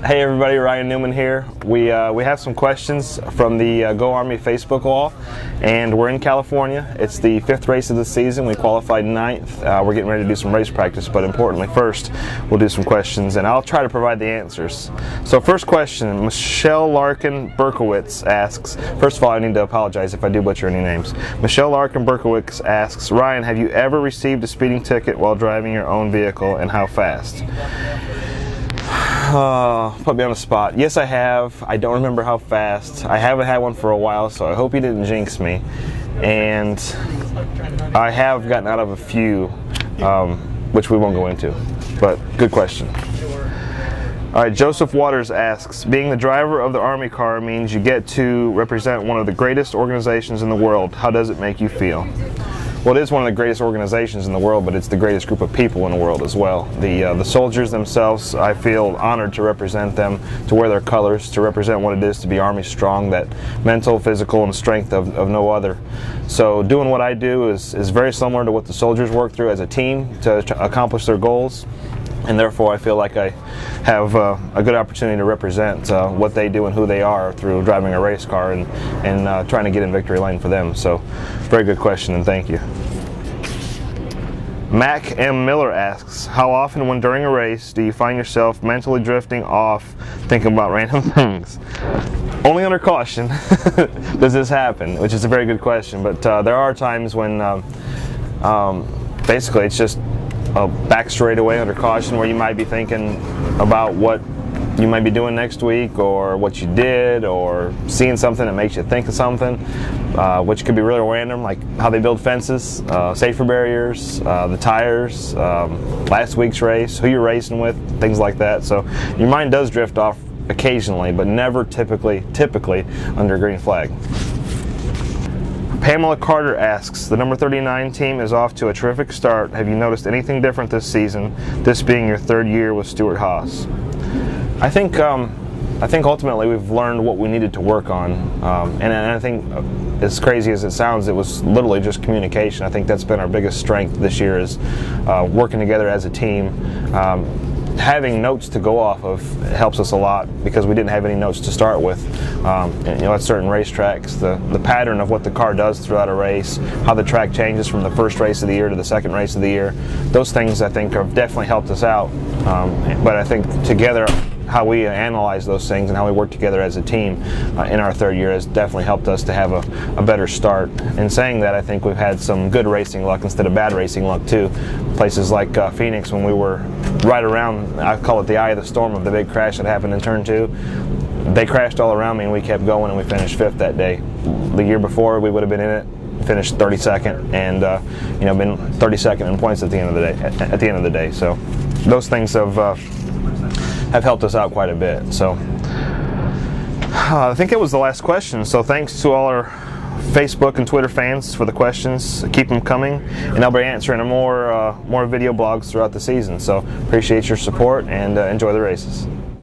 Hey everybody, Ryan Newman here. We have some questions from the Go Army Facebook wall, and we're in California. It's the 5th race of the season. We qualified 9th. We're getting ready to do some race practice, but importantly first, we'll do some questions, and I'll try to provide the answers. So first question, Michelle Larkin Berkowitz asks, first of all I need to apologize if I do butcher any names. Michelle Larkin Berkowitz asks, Ryan, have you ever received a speeding ticket while driving your own vehicle, and how fast? Put me on the spot. Yes, I have. I don't remember how fast. I haven't had one for a while, so I hope you didn't jinx me. And I have gotten out of a few, which we won't go into. But good question. All right, Joseph Waters asks, being the driver of the Army car means you get to represent one of the greatest organizations in the world. How does it make you feel? Well, it is one of the greatest organizations in the world, but it's the greatest group of people in the world as well. The soldiers themselves, I feel honored to represent them, to wear their colors, to represent what it is to be Army strong, that mental, physical, and strength of no other. So doing what I do is very similar to what the soldiers work through as a team to accomplish their goals. And therefore I feel like I have a good opportunity to represent what they do and who they are through driving a race car and trying to get in victory lane for them. So very good question, and thank you. Mac M. Miller asks, how often when during a race do you find yourself mentally drifting off thinking about random things? Only under caution does this happen, which is a very good question, but there are times when basically it's just back straight away under caution, where you might be thinking about what you might be doing next week, or what you did, or seeing something that makes you think of something, which could be really random, like how they build fences, safety barriers, the tires, last week's race, who you're racing with, things like that. So your mind does drift off occasionally, but never typically under green flag. Pamela Carter asks, the number 39 team is off to a terrific start. Have you noticed anything different this season, this being your 3rd year with Stuart Haas? I think ultimately we've learned what we needed to work on, and I think, as crazy as it sounds, it was literally just communication. I think that's been our biggest strength this year, is working together as a team. Having notes to go off of helps us a lot, because we didn't have any notes to start with. And, at certain racetracks, the pattern of what the car does throughout a race, how the track changes from the first race of the year to the second race of the year, those things I think have definitely helped us out. But I think together, how we analyze those things and how we work together as a team in our 3rd year has definitely helped us to have a better start. In saying that, I think we've had some good racing luck instead of bad racing luck too. Places like Phoenix, when we were right around, I call it the eye of the storm of the big crash that happened in turn 2, they crashed all around me and we kept going, and we finished 5th that day. The year before we would have been in it, finished 32nd, and been 32nd in points at the end of the day. So those things have helped us out quite a bit. So I think it was the last question. So thanks to all our Facebook and Twitter fans for the questions. Keep them coming, and I'll be answering more video blogs throughout the season. So appreciate your support, and enjoy the races.